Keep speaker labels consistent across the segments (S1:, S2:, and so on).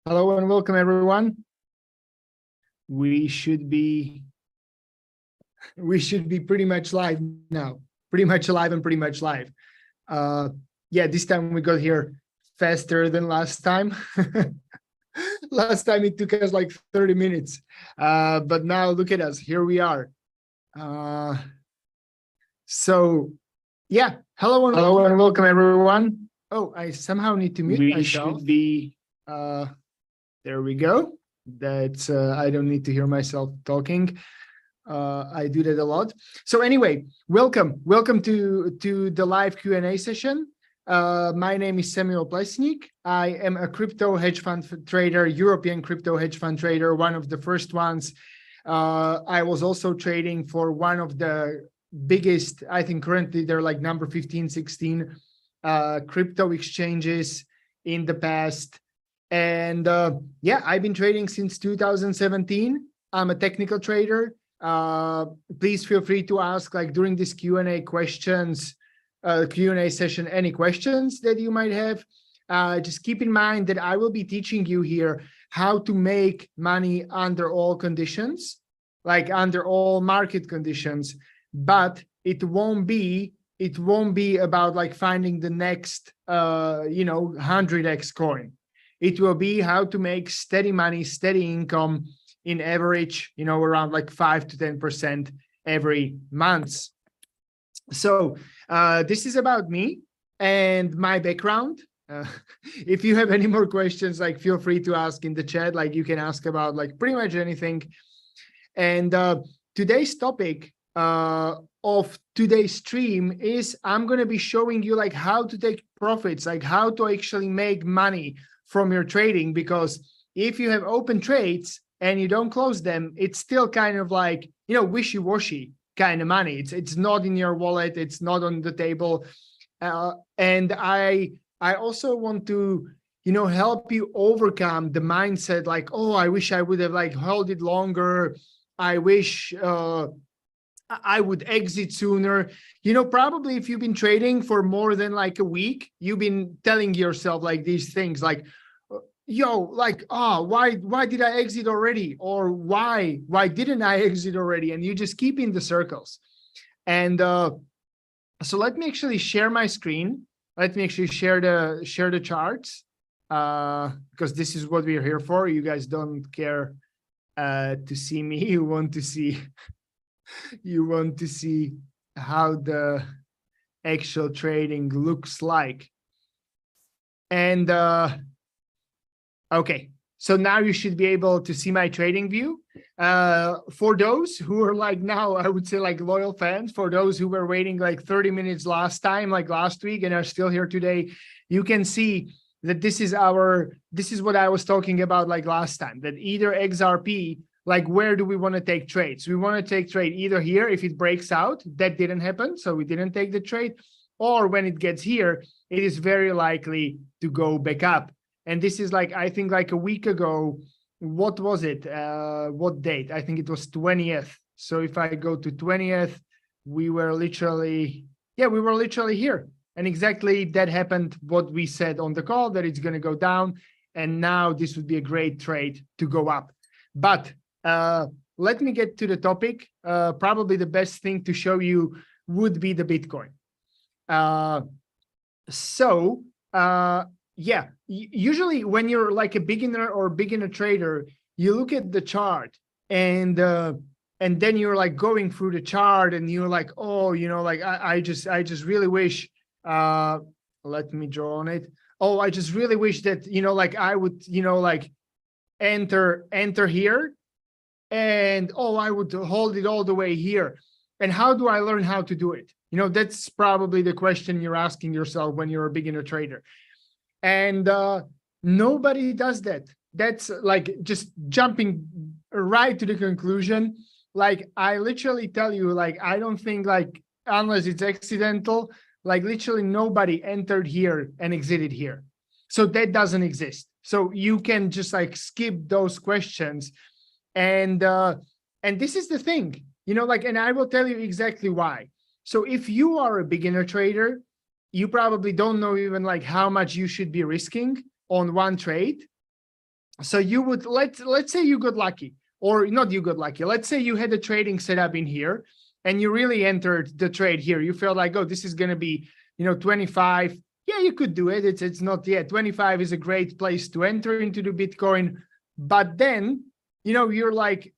S1: Hello and welcome, everyone. We should be pretty much live now, pretty much alive and pretty much live. Yeah, this time we got here faster than last time. Last time it took us like 30 minutes, but now look at us, here we are. So yeah, hello and welcome, everyone. Oh, I somehow need to mute myself. Should be there we go. That's I don't need to hear myself talking. I do that a lot. So anyway, welcome to the live Q&A session. My name is Plesnik. I am a crypto hedge fund trader, European crypto hedge fund trader, one of the first ones. I was also trading for one of the biggest, I think currently they're like number 15, 16 crypto exchanges in the past. And yeah, I've been trading since 2017. I'm a technical trader. Please feel free to ask, like during this Q&A session, any questions that you might have. Just keep in mind that I will be teaching you here how to make money under all conditions, like under all market conditions, but it won't be about like finding the next 100x coin. It will be how to make steady money, steady income in average, around like 5 to 10% every month. So this is about me and my background. If you have any more questions, like feel free to ask in the chat. Like you can ask about like pretty much anything. And today's topic of today's stream is I'm going to be showing you like how to take profits, like how to actually make money from your trading, because if you have open trades and you don't close them, it's still kind of like, wishy-washy kind of money. It's not in your wallet, it's not on the table. And I also want to, help you overcome the mindset like, oh, I wish I would have like held it longer. I wish I would exit sooner. Probably if you've been trading for more than like a week, you've been telling yourself like these things like, why did I exit already? Or why didn't I exit already? And you just keep in the circles. And so let me actually share my screen. Let me actually share the charts, because this is what we're here for. You guys don't care to see me. You want to see how the actual trading looks like. And okay, so now you should be able to see my trading view. For those who are like now, I would say like loyal fans, for those who were waiting like 30 minutes last time, like last week, and are still here today, you can see that this is what I was talking about like last time, that either XRP, like where do we want to take trades? We want to take trade either here if it breaks out. That didn't happen, so we didn't take the trade. Or when it gets here, it is very likely to go back up. And this is like, I think like a week ago, what was it? What date? I think it was 20th. So if I go to 20th, we were literally here. And exactly that happened, what we said on the call, that it's going to go down. And now this would be a great trade to go up. But let me get to the topic. Probably the best thing to show you would be the Bitcoin. Yeah, usually when you're like a beginner or beginner trader, you look at the chart and then you're like going through the chart and you're like, oh, like I just really wish, let me draw on it. Oh, I just really wish that, like I would, like enter here, and oh, I would hold it all the way here. And how do I learn how to do it? That's probably the question you're asking yourself when you're a beginner trader. And nobody does that. That's like just jumping right to the conclusion. Like I literally tell you, like, I don't think like, unless it's accidental, like literally nobody entered here and exited here. So that doesn't exist. So you can just like skip those questions. And this is the thing, like, and I will tell you exactly why. So if you are a beginner trader, you probably don't know even like how much you should be risking on one trade. So you would, let's say you got lucky, or not you got lucky. Let's say you had a trading setup in here and you really entered the trade here. You felt like, oh, this is going to be, 25. Yeah, you could do it. It's not yet. 25 is a great place to enter into the Bitcoin. But then, you're like,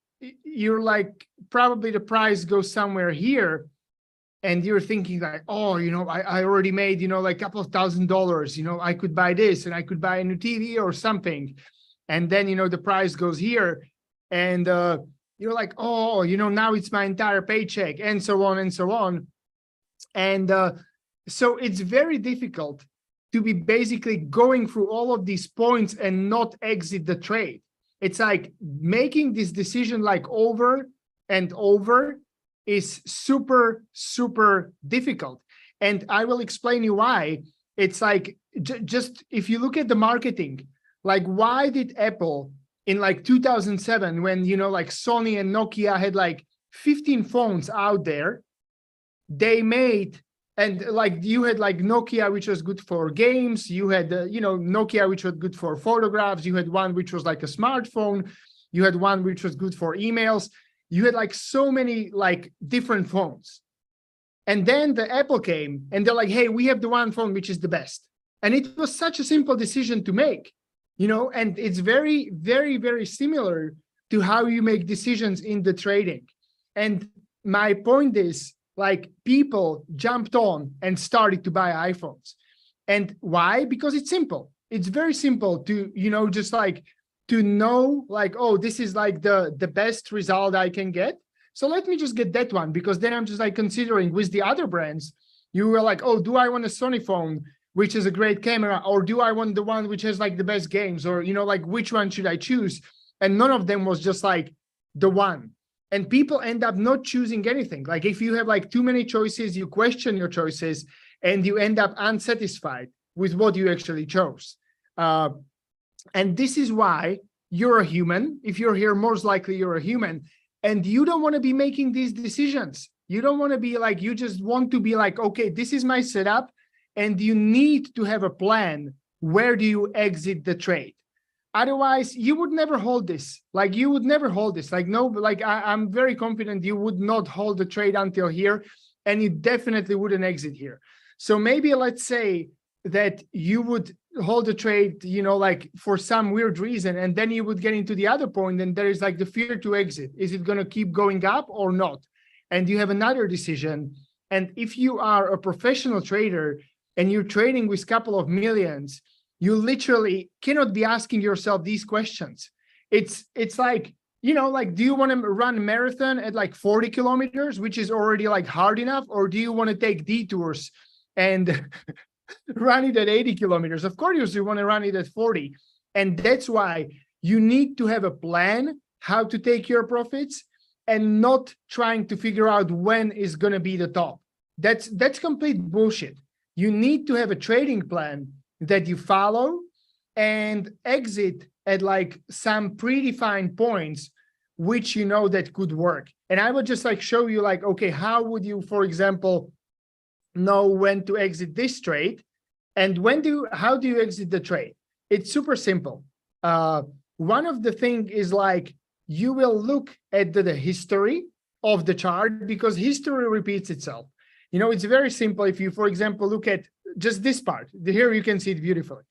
S1: probably the price goes somewhere here. And you're thinking like, oh, I already made, like a couple of $1,000, I could buy this and I could buy a new TV or something. And then, the price goes here and you're like, oh, now it's my entire paycheck and so on and so on. And so it's very difficult to be basically going through all of these points and not exit the trade. It's like making this decision like over and over is super, super difficult. And I will explain you why. It's like, just if you look at the marketing, like why did Apple in like 2007, when, like Sony and Nokia had like 15 phones out there, they made, and like you had like Nokia, which was good for games. You had, Nokia, which was good for photographs. You had one which was like a smartphone. You had one which was good for emails. You had like so many like different phones. And then the Apple came and they're like, hey, we have the one phone which is the best. And it was such a simple decision to make, and it's very, very, very similar to how you make decisions in the trading. And my point is, like, people jumped on and started to buy iPhones. And why? Because it's simple. It's very simple to, just like to know like, oh, this is like the best result I can get. So let me just get that one, because then I'm just like considering with the other brands, you were like, oh, do I want a Sony phone, which is a great camera, or do I want the one which has like the best games, or, like which one should I choose? And none of them was just like the one. And people end up not choosing anything. Like if you have like too many choices, you question your choices and you end up unsatisfied with what you actually chose. And this is why you're a human. If you're here, most likely you're a human, and you don't want to be making these decisions. You don't want to be like, you just want to be like, okay, this is my setup, and you need to have a plan. Where do you exit the trade? Otherwise, you would never hold this. Like you would never hold this. Like no, like I'm very confident you would not hold the trade until here, and you definitely wouldn't exit here. So maybe let's say that you would hold the trade, like for some weird reason, and then you would get into the other point, and there is like the fear to exit. Is it going to keep going up or not? And you have another decision. And if you are a professional trader and you're trading with a couple of millions, you literally cannot be asking yourself these questions. It's like, like, do you want to run a marathon at like 40 kilometers, which is already like hard enough? Or do you want to take detours and run it at 80 kilometers? Of course, you want to run it at 40. And that's why you need to have a plan how to take your profits and not trying to figure out when is going to be the top. That's complete bullshit. You need to have a trading plan that you follow and exit at like some predefined points, which that could work. And I would just like show you like, okay, how would you, for example, know when to exit this trade? And how do you exit the trade? It's super simple. One of the things is like, you will look at the history of the chart, because history repeats itself. It's very simple. If you, for example, look at just this part, here you can see it beautifully.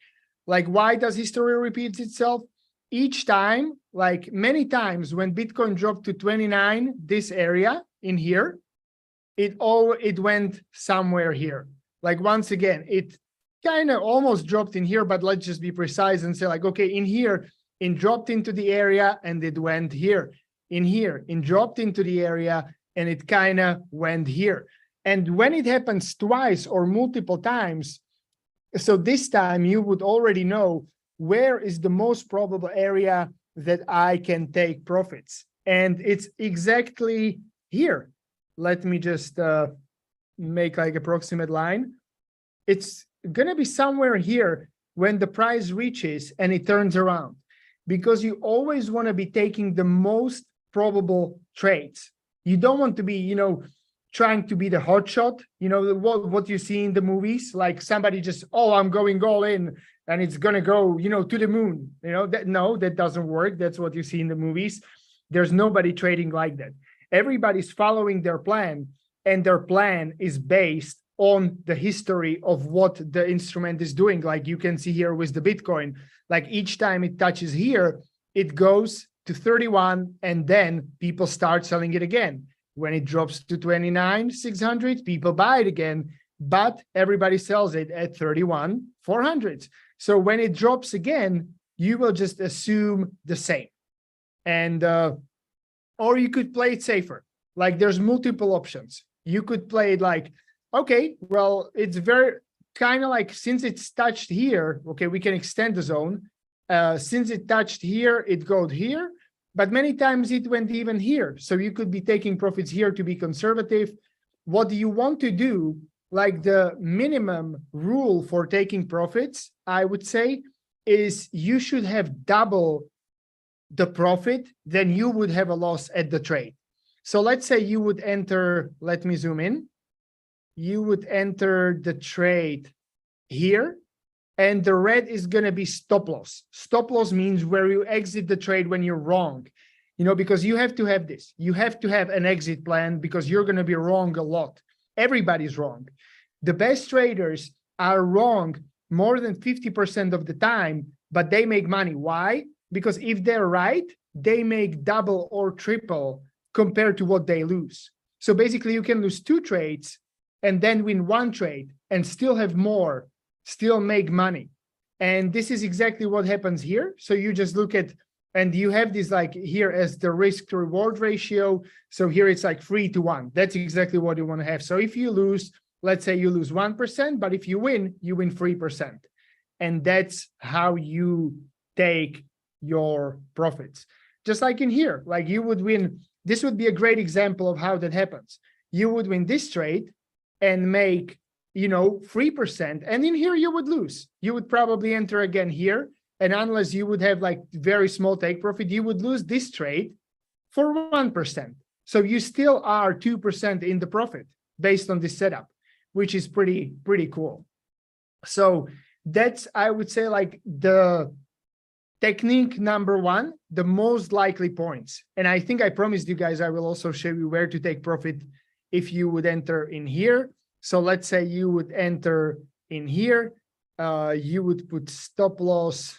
S1: Like, why does history repeat itself? Each time, like many times when Bitcoin dropped to 29, this area in here, it went somewhere here. Like once again, it kind of almost dropped in here, but let's just be precise and say like, okay, in here, it dropped into the area and it went here. In here, it dropped into the area and it kind of went here. And when it happens twice or multiple times, so this time you would already know where is the most probable area that I can take profits. And it's exactly here. Let me just make like approximate line. It's going to be somewhere here when the price reaches and it turns around, because you always want to be taking the most probable trades. You don't want to be, trying to be the hot shot, what you see in the movies, like somebody just, oh, I'm going all in and it's going to go, to the moon, that doesn't work. That's what you see in the movies. There's nobody trading like that. Everybody's following their plan, and their plan is based on the history of what the instrument is doing. Like you can see here with the Bitcoin, like each time it touches here, it goes to 31, and then people start selling it again. When it drops to 29,600, people buy it again, but everybody sells it at 31,400. So when it drops again, you will just assume the same. And or you could play it safer. Like there's multiple options. You could play it like, okay, well, it's very kind of like, since it's touched here, okay, we can extend the zone. Since it touched here, it goes here. But many times it went even here. So you could be taking profits here to be conservative. What you want to do, like the minimum rule for taking profits, I would say, is you should have double the profit than you would have a loss at the trade. So let's say you would enter, let me zoom in. You would enter the trade here, and the red is going to be stop loss. Stop loss means where you exit the trade when you're wrong, because you have to have this. You have to have an exit plan because you're going to be wrong a lot. Everybody's wrong. The best traders are wrong more than 50% of the time, but they make money. Why? Because if they're right, they make double or triple compared to what they lose. So basically you can lose 2 trades and then win 1 trade and still have more, still make money. And this is exactly what happens here. So you just look at, and you have this like here as the risk to reward ratio. So here it's like 3-to-1. That's exactly what you want to have. So if you lose, let's say you lose 1%, but if you win 3%. And that's how you take your profits. Just like in here, like you would win, this would be a great example of how that happens. You would win this trade and make 3%, and in here you would lose. You would probably enter again here, and unless you would have like very small take profit, you would lose this trade for 1%. So you still are 2% in the profit based on this setup, which is pretty cool. So that's, I would say, like the technique number 1, the most likely points. And I think I promised you guys I will also show you where to take profit if you would enter in here. So let's say you would enter in here, you would put stop loss.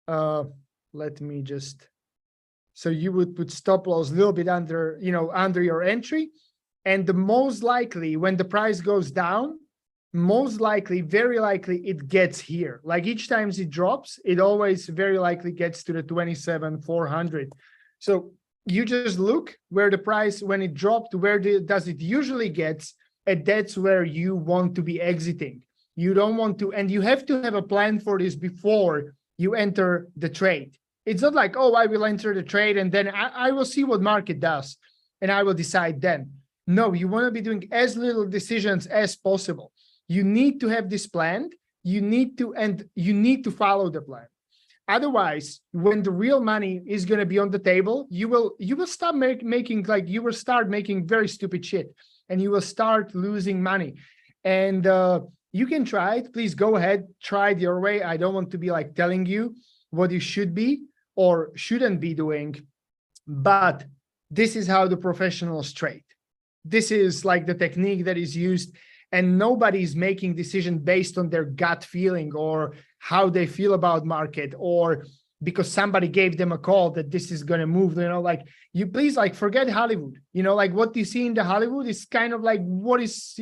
S1: Let me just, so you would put stop loss a little bit under, under your entry. And the most likely when the price goes down, most likely, very likely it gets here. Like each time it drops, it always very likely gets to the 27,400. So you just look where the price, when it dropped, where does it usually gets, and that's where you want to be exiting. You don't want to, and you have to have a plan for this before you enter the trade. It's not like, oh, I will enter the trade and then I will see what market does and I will decide then. No, you want to be doing as little decisions as possible. You need to have this planned. You need to follow the plan. Otherwise, when the real money is going to be on the table, you will start making very stupid shit, and you will start losing money. And you can try it. Please go ahead, try it your way. I don't want to be like telling you what you should be or shouldn't be doing, but this is how the professionals trade. This is like the technique that is used. And nobody's making decision based on their gut feeling or how they feel about market, or because somebody gave them a call that this is going to move. Like you please like forget Hollywood. Like what you see in the Hollywood is kind of like what is,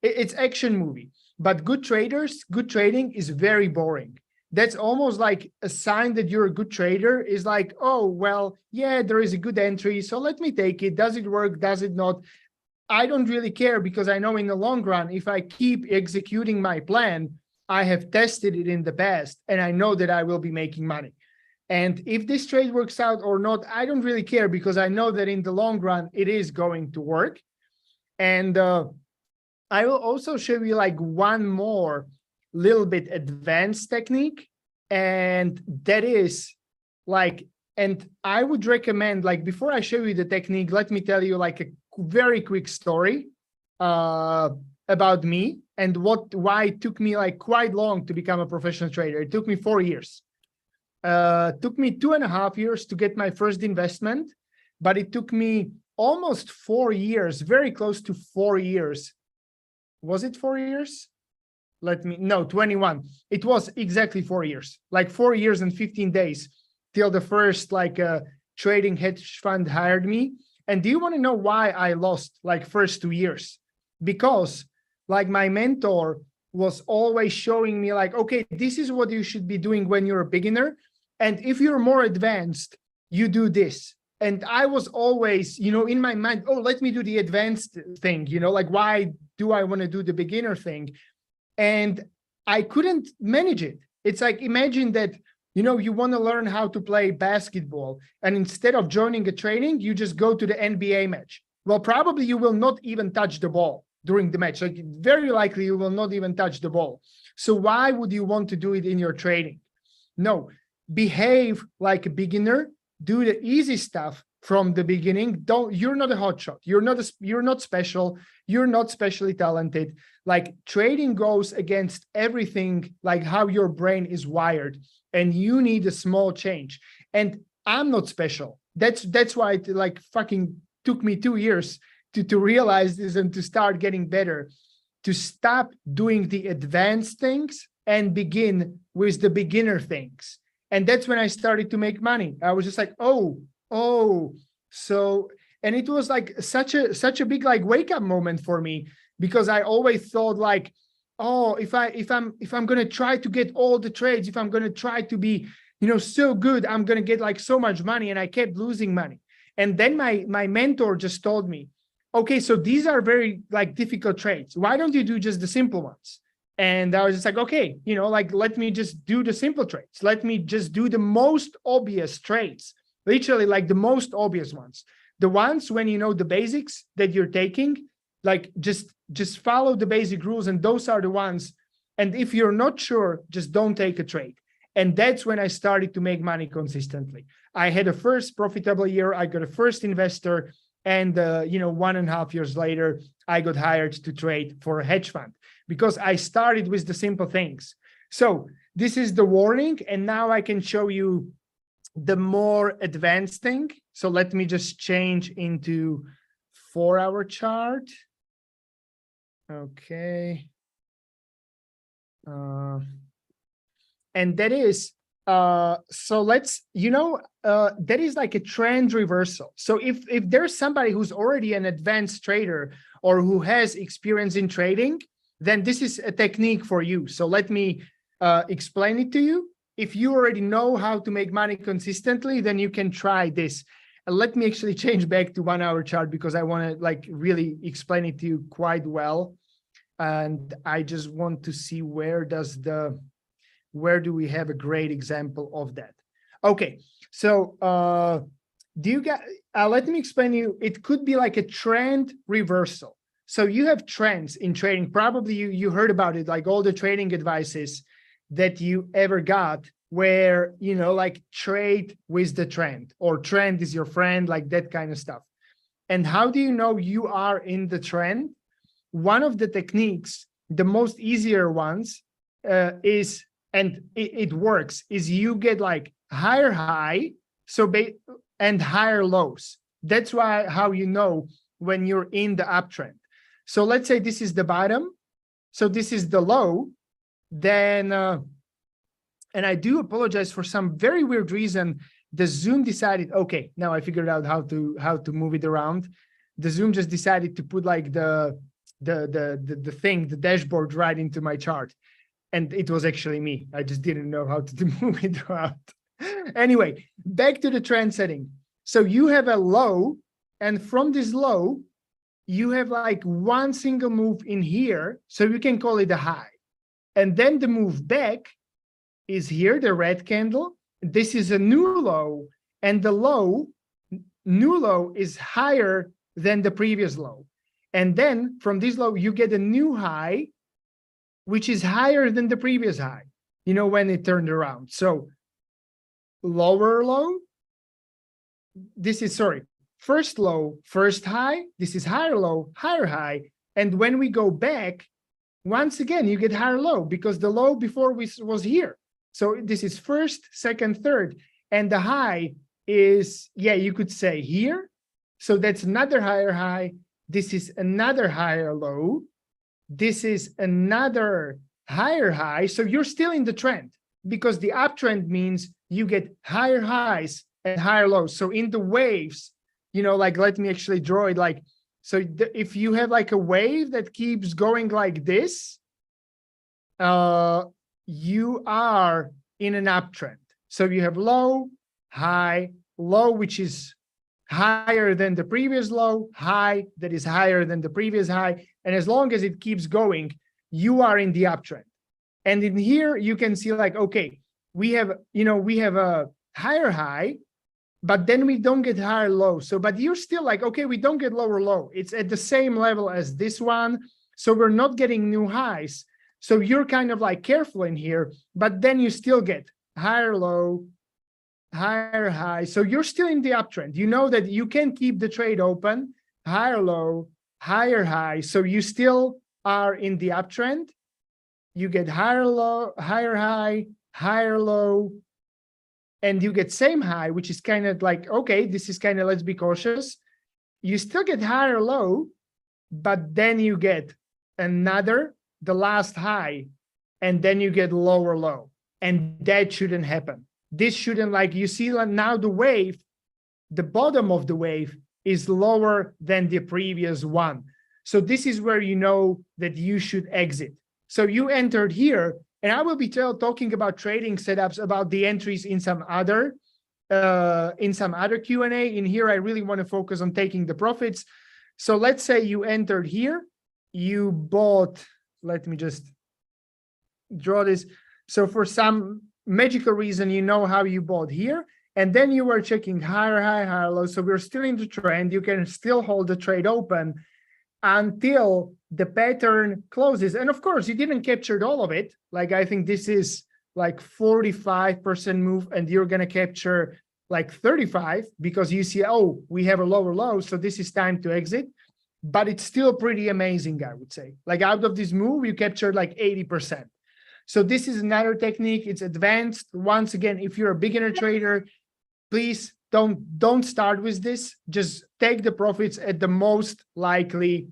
S1: it's action movie. But good trading is very boring. That's almost like a sign that you're a good trader is like, oh, well, yeah, there is a good entry, so let me take it. Does it work? Does it not? I don't really care, because I know in the long run, if I keep executing my plan, I have tested it in the past and I know that I will be making money. And if this trade works out or not, I don't really care, because I know that in the long run, it is going to work. And I will also show you like one more little bit advanced technique. And that is like, and I would recommend, like, before I show you the technique, let me tell you like a very quick story about me and why it took me like quite long to become a professional trader. It took me 4 years. Took me 2.5 years to get my first investment, but it took me almost 4 years, very close to 4 years. Was it 4 years? No, 21. It was exactly 4 years, like 4 years and 15 days till the first like trading hedge fund hired me. And do you want to know why I lost like first 2 years? Because like my mentor was always showing me like, okay, this is what you should be doing when you're a beginner. And if you're more advanced, you do this. And I was always, you know, in my mind, oh, let me do the advanced thing, you know, like, why do I want to do the beginner thing? And I couldn't manage it. It's like, imagine that, you know, you want to learn how to play basketball. And instead of joining a training, you just go to the NBA match. Well, probably you will not even touch the ball during the match. Like very likely you will not even touch the ball. So why would you want to do it in your training? No, behave like a beginner, do the easy stuff from the beginning. You're not a hotshot. You're not special. You're not specially talented. Like trading goes against everything, like how your brain is wired, and you need a small change. And I'm not special. That's why it like fucking took me 2 years to realize this and to start getting better, to stop doing the advanced things and begin with the beginner things. And that's when I started to make money. I was just like, oh, so, and it was like such a big like wake up moment for me, because I always thought like, oh, if I'm going to try to get all the trades, if I'm going to try to be, you know, so good, I'm going to get like so much money. And I kept losing money. And then my mentor just told me, okay, so these are very like difficult trades. Why don't you do just the simple ones? And I was just like, okay, you know, like, let me just do the simple trades. Let me just do the most obvious trades, literally like the most obvious ones. The ones when you know the basics that you're taking, like just follow the basic rules. And those are the ones. And if you're not sure, just don't take a trade. And that's when I started to make money consistently. I had a first profitable year. I got a first investor. And, 1.5 years later, I got hired to trade for a hedge fund, because I started with the simple things. So this is the warning. And now I can show you the more advanced thing. So let me just change into 4-hour chart. Okay. And that is, so let's, that is like a trend reversal. So if there's somebody who's already an advanced trader or who has experience in trading, then this is a technique for you. So let me explain it to you. If you already know how to make money consistently, then you can try this. And let me actually change back to 1-hour chart, because I want to like really explain it to you quite well. And I just want to see where do we have a great example of that? Okay, so let me explain you. It could be like a trend reversal. So you have trends in trading. Probably you heard about it, like all the trading advices that you ever got, where, like trade with the trend, or trend is your friend, like that kind of stuff. And how do you know you are in the trend? One of the techniques, the most easier ones, is, and it works, is you get like higher high, and higher lows. That's how you know when you're in the uptrend. So let's say this is the bottom. So this is the low. Then, and I do apologize, for some very weird reason, the Zoom decided, okay, now I figured out how to move it around. The Zoom just decided to put like the dashboard right into my chart. And it was actually me. I just didn't know how to move it around. Anyway, back to the trend setting. So you have a low, and from this low, you have like one single move in here. So you can call it a high. And then the move back is here, the red candle. This is a new low, and the new low is higher than the previous low. And then from this low, you get a new high, which is higher than the previous high, when it turned around. So lower low, this is first low, first high. This is higher low, higher high. And when we go back, once again, you get higher low because the low before was here. So this is first, second, third. And the high is, yeah, you could say here. So that's another higher high. This is another higher low. This is another higher high. So you're still in the trend because the uptrend means you get higher highs and higher lows. So in the waves, you know, like, let me actually draw it like, so if you have like a wave that keeps going like this, you are in an uptrend. So you have low, high, low, which is higher than the previous low, high that is higher than the previous high. And as long as it keeps going, you are in the uptrend. And in here, you can see like, okay, we have, you know, we have a higher high, but then we don't get higher low. So, but you're still like, okay, we don't get lower low. It's at the same level as this one. So we're not getting new highs. So you're kind of like careful in here, but then you still get higher low, higher high. So you're still in the uptrend. You know that you can keep the trade open, higher low, higher high. So you still are in the uptrend. You get higher low, higher high, higher low, and you get same high, which is kind of like, okay, this is kind of, let's be cautious. You still get higher low, but then you get another, the last high, and then you get lower low. And that shouldn't happen. This shouldn't, like, you see now the wave, the bottom of the wave is lower than the previous one. So this is where you know that you should exit. So you entered here, and I will be talking about trading setups, about the entries in some other Q&A. In here, I really want to focus on taking the profits. So let's say you entered here, you bought, let me just draw this. So for some magical reason, you know how you bought here, and then you were checking higher high, higher low. So we're still in the trend. You can still hold the trade open until the pattern closes. And of course, you didn't capture all of it. Like, I think this is like 45% move, and you're going to capture like 35 because you see, oh, we have a lower low, so this is time to exit. But it's still pretty amazing, I would say. Like, out of this move, you captured like 80%. So this is another technique. It's advanced. Once again, if you're a beginner trader, please don't start with this. Just take the profits at the most likely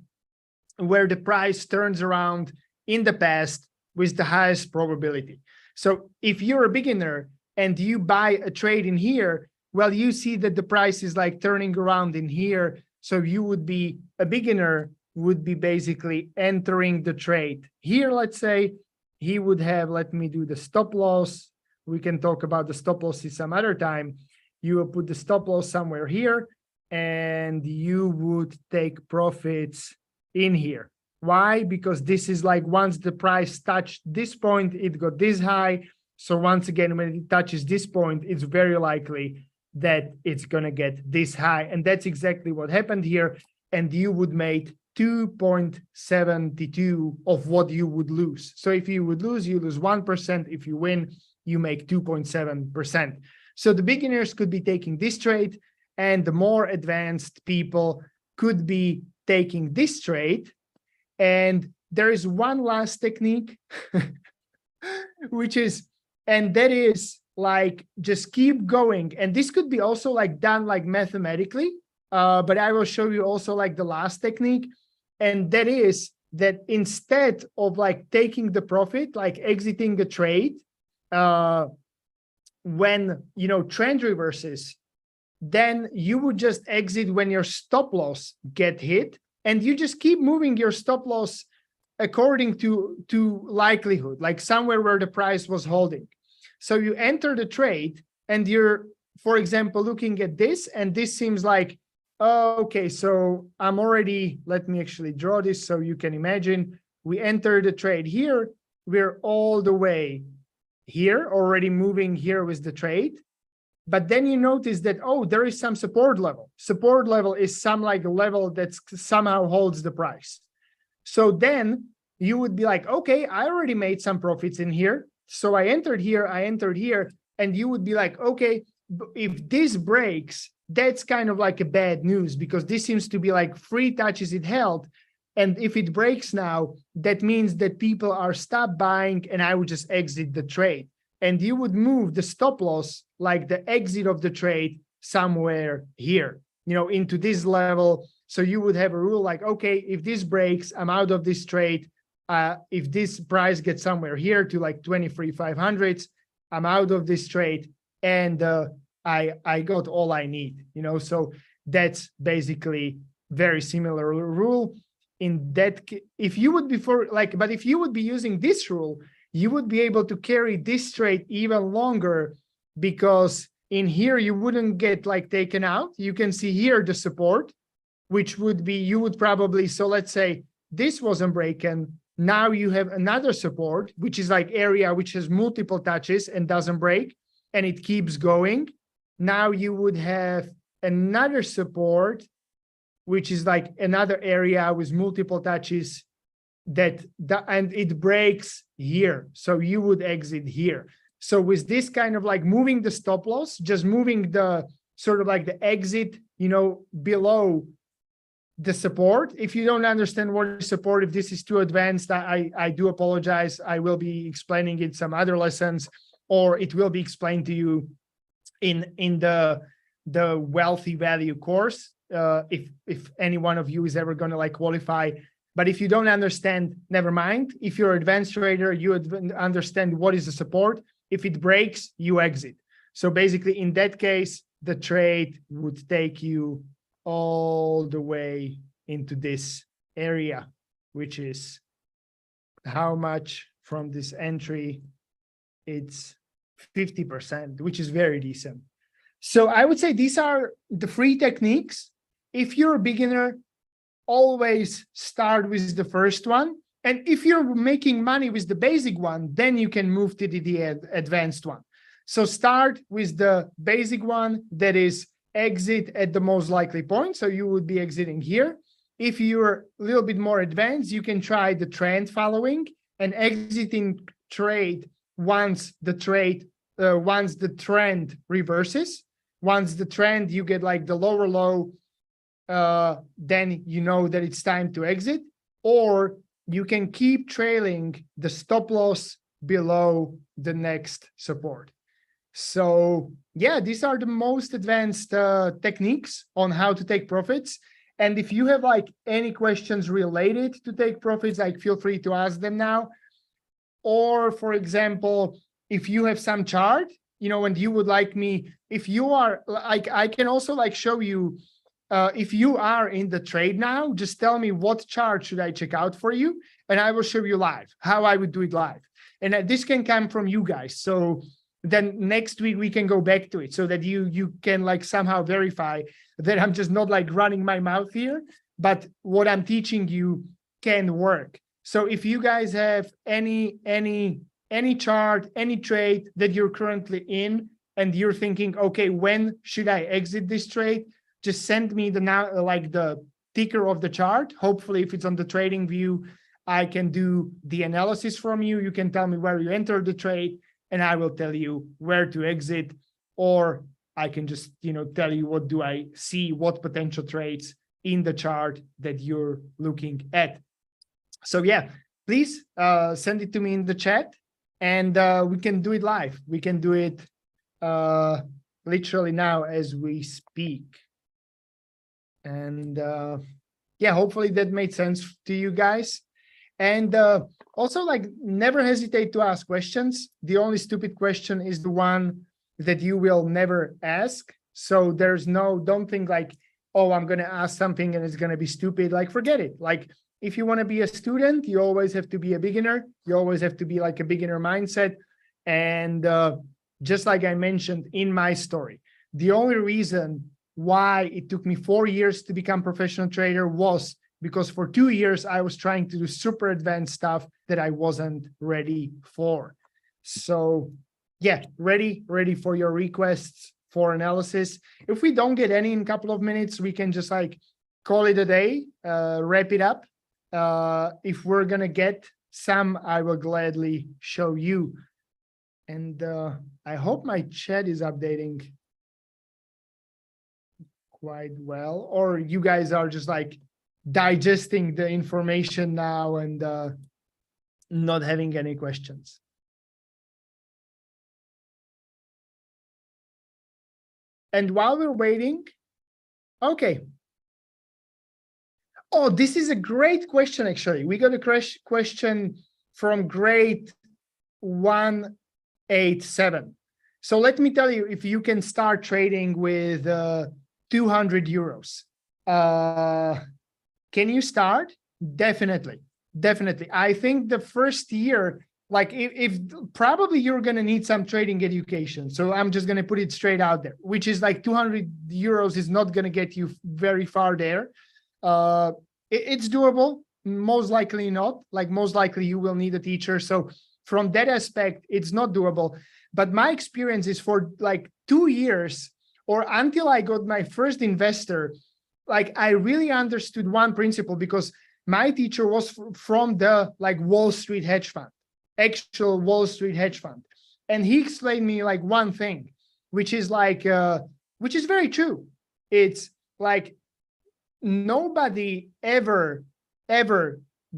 S1: where the price turns around in the past with the highest probability. So if you're a beginner and you buy a trade in here, well, you see that the price is like turning around in here. So you would be a beginner, would be basically entering the trade here. Let's say he would have, let me do the stop loss. We can talk about the stop losses some other time. You will put the stop loss somewhere here, and you would take profits in here. Why? Because this is like, once the price touched this point, it got this high. So once again, when it touches this point, it's very likely that it's going to get this high. And that's exactly what happened here. And you would make 2.72 of what you would lose. So if you would lose, you lose 1%. If you win, you make 2.7%. So the beginners could be taking this trade, and the more advanced people could be taking this trade. And there is one last technique, which is, and that is like, just keep going. And this could be also like done like mathematically, but I will show you also like the last technique. And that is that instead of like taking the profit, like exiting the trade, when, you know, trend reverses, then you would just exit when your stop loss get hit, and you just keep moving your stop loss according to likelihood, like somewhere where the price was holding. So you enter the trade, and you're, for example, looking at this, and this seems like, oh, okay, so I'm already, let me actually draw this so you can imagine. We enter the trade here, we're all the way here, already moving here with the trade. But then you notice that, oh, there is some support level. Support level is some like level that somehow holds the price. So then you would be like, okay, I already made some profits in here. So I entered here, and you would be like, okay, if this breaks, that's kind of like a bad news, because this seems to be like 3 touches it held. And if it breaks now, that means that people are stop buying and I would just exit the trade. And you would move the stop loss, like the exit of the trade, somewhere here, into this level. So you would have a rule like, okay, if this breaks, I'm out of this trade. If this price gets somewhere here to like 23,500, I'm out of this trade, and I got all I need, So that's basically very similar rule. In that, if you would but if you would be using this rule, you would be able to carry this trade even longer, because in here you wouldn't get like taken out. You can see here the support, which would be, you would probably, so let's say this wasn't breaking. Now you have another support, which is like area which has multiple touches and doesn't break, and it keeps going. Now you would have another support, which is like another area with multiple touches and it breaks here. So you would exit here. So with this kind of like moving the stop loss, just moving the sort of like the exit, below the support. If you don't understand what is support, if this is too advanced, I do apologize. I will be explaining it some other lessons, or it will be explained to you in the wealthy value course. If any one of you is ever going to like qualify. But if you don't understand, never mind. If you're an advanced trader, you understand what is the support. If it breaks, you exit. So basically, in that case, the trade would take you all the way into this area, which is how much from this entry? It's 50%, which is very decent. So I would say these are the 3 techniques. If you're a beginner, always start with the first one. And if you're making money with the basic one, then you can move to the advanced one. So start with the basic one, that is exit at the most likely point. So you would be exiting here. If you're a little bit more advanced, you can try the trend following and exiting trade once the trend reverses. Once the trend, you get like the lower low, then you know that it's time to exit. Or you can keep trailing the stop loss below the next support. So yeah, these are the most advanced techniques on how to take profits. And if you have like any questions related to take profits, like feel free to ask them now. Or for example, if you have some chart, and you would like me, if you are like, I can also like show you, if you are in the trade now, just tell me what chart should I check out for you, and I will show you live how I would do it live. And this can come from you guys. So then next week we can go back to it, so that you can like somehow verify that I'm just not like running my mouth here, but what I'm teaching you can work. So if you guys have any chart, any trade that you're currently in, and you're thinking, okay, when should I exit this trade? Just send me the ticker of the chart. Hopefully, if it's on the trading view, I can do the analysis from you. You can tell me where you entered the trade, and I will tell you where to exit. Or I can just, tell you what do I see, what potential trades in the chart that you're looking at. So yeah, please send it to me in the chat, and we can do it live. We can do it literally now as we speak. And yeah, hopefully that made sense to you guys. And also, like, never hesitate to ask questions. The only stupid question is the one that you will never ask. So don't think like, oh, I'm going to ask something and it's going to be stupid. Like, forget it. Like, if you want to be a student, you always have to be a beginner. You always have to be like a beginner mindset. And just like I mentioned in my story, the only reason why it took me 4 years to become a professional trader was because for 2 years, I was trying to do super advanced stuff that I wasn't ready for. So yeah, ready for your requests for analysis. If we don't get any in a couple of minutes, we can just like call it a day, wrap it up. If we're going to get some, I will gladly show you. And I hope my chat is updating. quite well, or you guys are just like digesting the information now and not having any questions? And while we're waiting, okay. Oh, this is a great question, actually. We got a question from grade 187. So let me tell you, if you can start trading with 200 euros, can you start? Definitely, definitely. I think the first year, like if probably you're going to need some trading education. So I'm just going to put it straight out there, which is like 200 euros is not going to get you very far there. It's doable, most likely not. Like most likely you will need a teacher. So from that aspect, it's not doable. But my experience is for like 2 years or until I got my first investor, like I really understood one principle, because my teacher was from the like Wall Street hedge fund, actual Wall Street hedge fund. And he explained me like one thing, which is like, which is very true. It's like nobody ever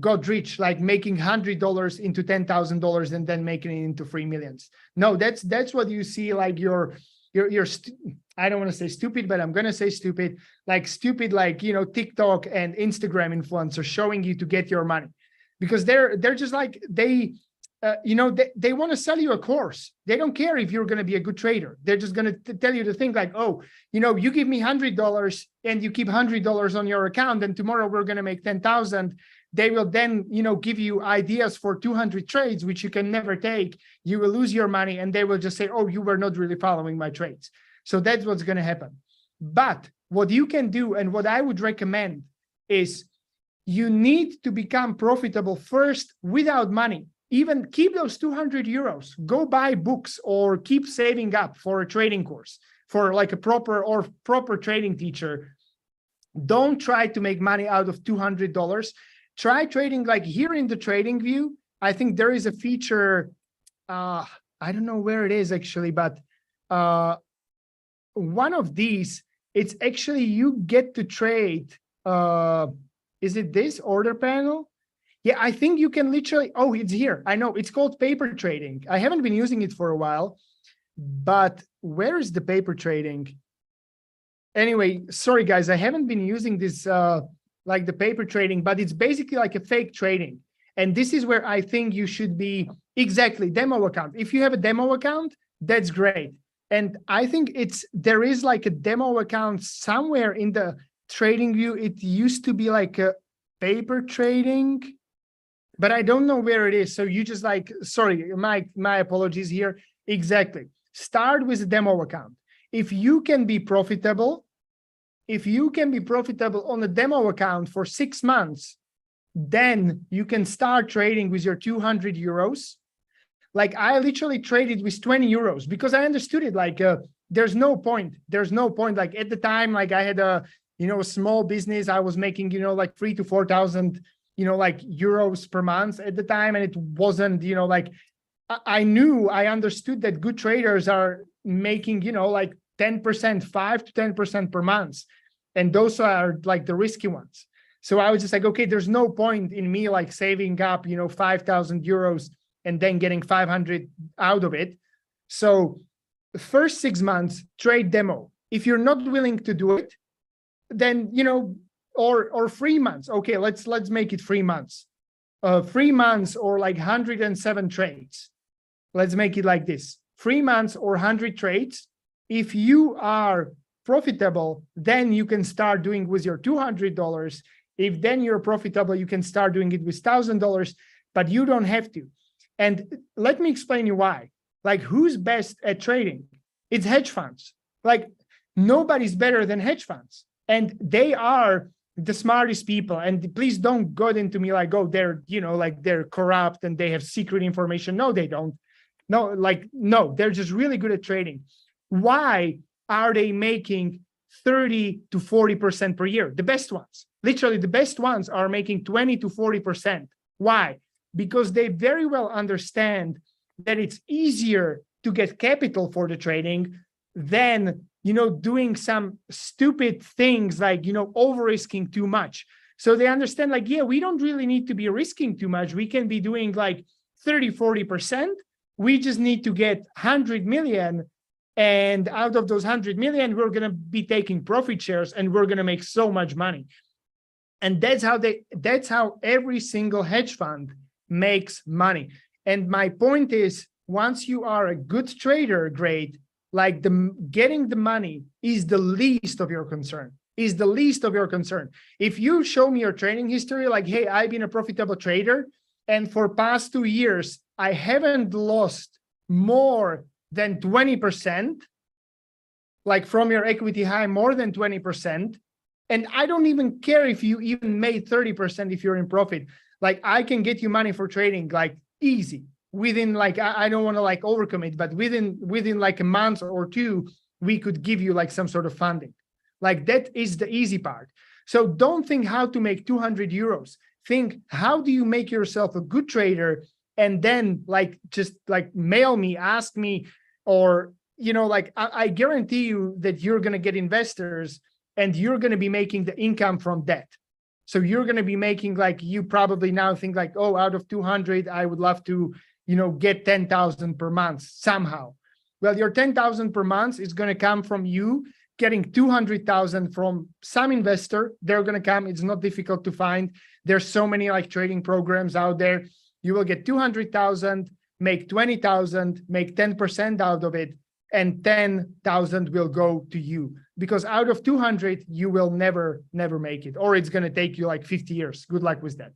S1: got rich, like making $100 into $10,000 and then making it into 3 million. No, that's what you see. Like you're I don't want to say stupid, but I'm going to say stupid, like you know, TikTok and Instagram influencers showing you to get your money, because they're just like, you know, they want to sell you a course. They don't care if you're going to be a good trader. They're just going to tell you to think like, oh, you know, you give me $100 and you keep $100 on your account, and tomorrow we're going to make 10,000. They will then, you know, give you ideas for 200 trades, which you can never take. You will lose your money, and they will just say, oh, you were not really following my trades. So that's what's going to happen. But what you can do, and what I would recommend, is you need to become profitable first without money. Even keep those 200 euros, go buy books, or keep saving up for a trading course, for like a proper trading teacher. Don't try to make money out of $200. Try trading like here in the Trading View. I think there is a feature, I don't know where it is actually, but one of these, it's actually you get to trade. Is it this order panel? Yeah, I think you can literally, oh, it's here. I know, it's called paper trading. I haven't been using it for a while, but where is the paper trading? Anyway, sorry guys, I haven't been using this like the paper trading, but it's basically like a fake trading. And this is where I think you should be. Exactly, demo account. If you have a demo account, that's great. And I think there is like a demo account somewhere in the Trading View. It used to be like a paper trading, but I don't know where it is. So you just like, sorry, my apologies here. Exactly. Start with a demo account. If you can be profitable on a demo account for 6 months, then you can start trading with your 200 euros. Like I literally traded with 20 euros because I understood it. Like there's no point. Like at the time, like I had a, you know, a small business. I was making, you know, like 3,000 to 4,000, you know, like euros per month at the time. And it wasn't, you know, like I understood that good traders are making, you know, like 10%, 5 to 10% per month. And those are like the risky ones. So I was just like, okay, there's no point in me like saving up, you know, 5,000 euros and then getting 500 out of it. So the first 6 months, trade demo. If you're not willing to do it, then, you know, or 3 months. Okay, let's make it 3 months. 3 months or like 107 trades. Let's make it like this. 3 months or 100 trades. If you are profitable, then you can start doing with your $200. If then you're profitable, you can start doing it with $1,000, but you don't have to. And let me explain you why. Like who's best at trading? It's hedge funds. Like nobody's better than hedge funds. And they are the smartest people. And please don't go into me like, oh, they're, you know, like they're corrupt and they have secret information. No, they don't. No, they're just really good at trading. Why are they making 30 to 40% per year? The best ones, literally the best ones are making 20 to 40%. Why? Because they very well understand that it's easier to get capital for the trading than doing some stupid things like, over risking too much. So they understand like, yeah, we don't really need to be risking too much. We can be doing like 30, 40%. We just need to get 100 million. And out of those 100 million, we're going to be taking profit shares and we're going to make so much money. And that's how every single hedge fund makes money. And my point is, once you are a good trader, great, like getting the money is the least of your concern, If you show me your trading history, like, hey, I've been a profitable trader, and for past 2 years, I haven't lost more than 20%, like from your equity high, more than 20%. And I don't even care if you even made 30% if you're in profit. Like, I can get you money for trading, like, easy. Within, like, I don't want to like overcommit, but within like a month or two, we could give you like some sort of funding. Like, that is the easy part. So don't think how to make 200 euros. Think, how do you make yourself a good trader? And then like, just like mail me, ask me, or, like, I guarantee you that you're going to get investors and you're going to be making the income from that. So you're going to be making, like, you probably now think like, oh, out of 200, I would love to, get 10,000 per month somehow. Well, your 10,000 per month is going to come from you getting 200,000 from some investor. They're going to come. It's not difficult to find. There's so many like trading programs out there. You will get 200,000, make 20,000, make 10% out of it, and 10,000 will go to you, because out of 200, you will never make it, or it's going to take you like 50 years. Good luck with that.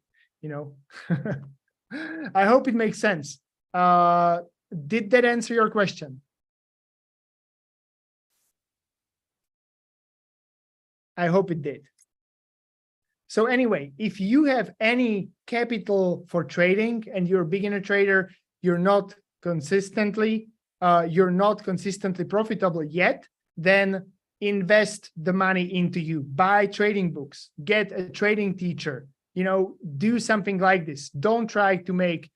S1: I hope it makes sense. Did that answer your question? I hope it did. So anyway, if you have any capital for trading and you're a beginner trader, you're not consistently profitable yet, then invest the money into you. Buy trading books, get a trading teacher, do something like this. Don't try to make,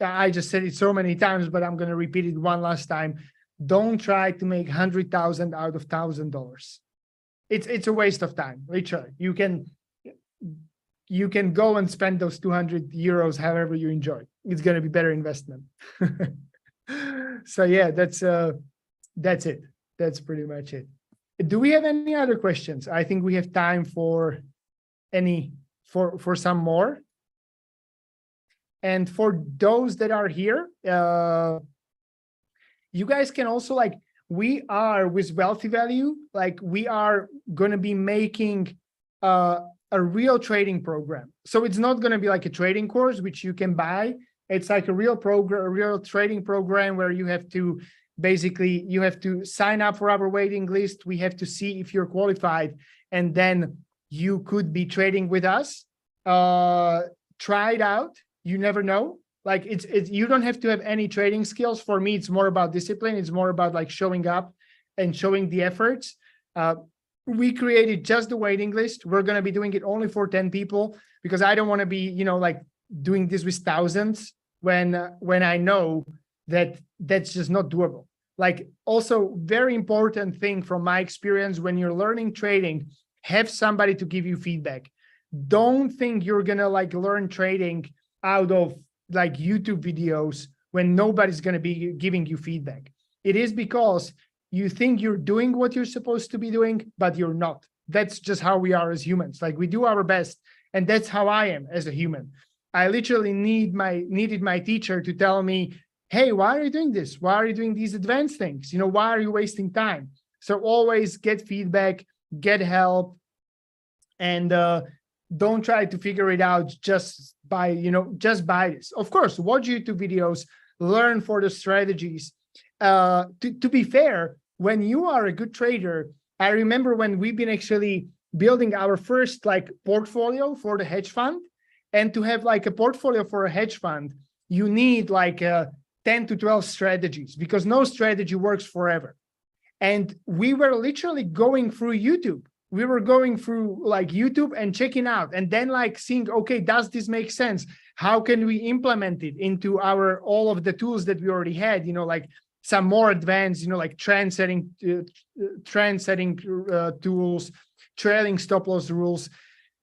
S1: I just said it so many times, but I'm going to repeat it one last time. Don't try to make 100,000 out of $1,000. It's a waste of time, literally. You can go and spend those 200 euros however you enjoy. It's going to be better investment. So yeah, that's it. That's pretty much it. Do we have any other questions? I think we have time for some more. And for those that are here, you guys can also, like, we are with Wealthy Value, like, we are going to be making a real trading program. So it's not going to be like a trading course, which you can buy. It's like a real program, a real trading program where you have to sign up for our waiting list. We have to see if you're qualified, and then you could be trading with us. Try it out. You never know. Like, it's you don't have to have any trading skills. For me, it's more about discipline. It's more about like showing up and showing the efforts. We created just the waiting list. We're going to be doing it only for 10 people, because I don't want to be, like, doing this with thousands when I know that that's just not doable. Like, also very important thing from my experience, when you're learning trading, have somebody to give you feedback. Don't think you're going to like learn trading out of like YouTube videos when nobody's going to be giving you feedback. It is because you think you're doing what you're supposed to be doing, but you're not. That's just how we are as humans. Like, we do our best, and that's how I am as a human. I literally needed my teacher to tell me, hey, why are you doing this? Why are you doing these advanced things? Why are you wasting time? So always get feedback, get help, and don't try to figure it out just by this. Of course, watch YouTube videos, learn for the strategies. To be fair, when you are a good trader, I remember when we've been actually building our first like portfolio for the hedge fund, and to have like a portfolio for a hedge fund, you need like 10 to 12 strategies, because no strategy works forever. And we were literally going through YouTube. We were going through like YouTube and checking out, and then like seeing, okay, does this make sense? How can we implement it into all of the tools that we already had, like some more advanced, you know, like trend setting tools, trailing stop loss rules.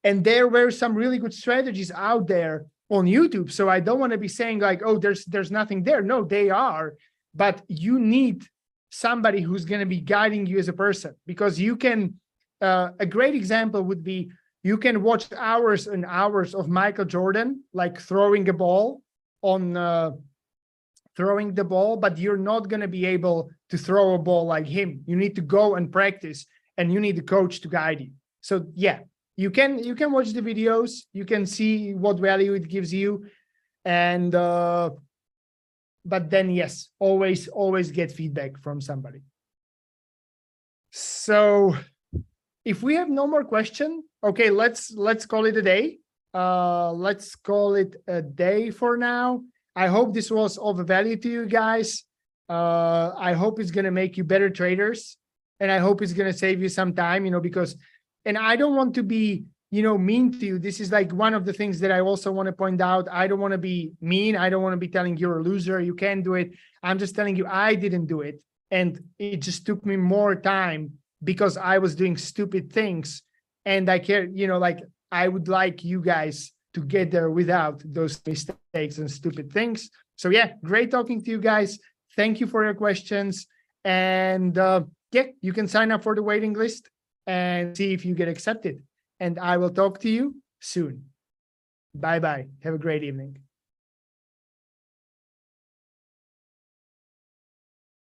S1: And there were some really good strategies out there on YouTube. So I don't want to be saying like, oh, there's nothing there. No, they are. But you need somebody who's going to be guiding you as a person, because you can, a great example would be, you can watch hours and hours of Michael Jordan, like throwing a ball on, throwing the ball, but you're not going to be able to throw a ball like him. You need to go and practice, and you need a coach to guide you. So yeah, you can watch the videos, you can see what value it gives you, and but then yes, always get feedback from somebody. So if we have no more question, okay, let's call it a day. Let's call it a day for now. I hope this was of value to you guys. I hope it's going to make you better traders, and I hope it's going to save you some time, you know, because, and I don't want to be, you know, mean to you. This is like one of the things that I also want to point out. I don't want to be mean. I don't want to be telling you're a loser, you can't do it. I'm just telling you, I didn't do it. And it just took me more time because I was doing stupid things. And I care, you know, like I would like you guys to get there without those mistakes and stupid things. So yeah, great talking to you guys. Thank you for your questions. And yeah, you can sign up for the waiting list and see if you get accepted. And I will talk to you soon. Bye-bye. Have a great evening.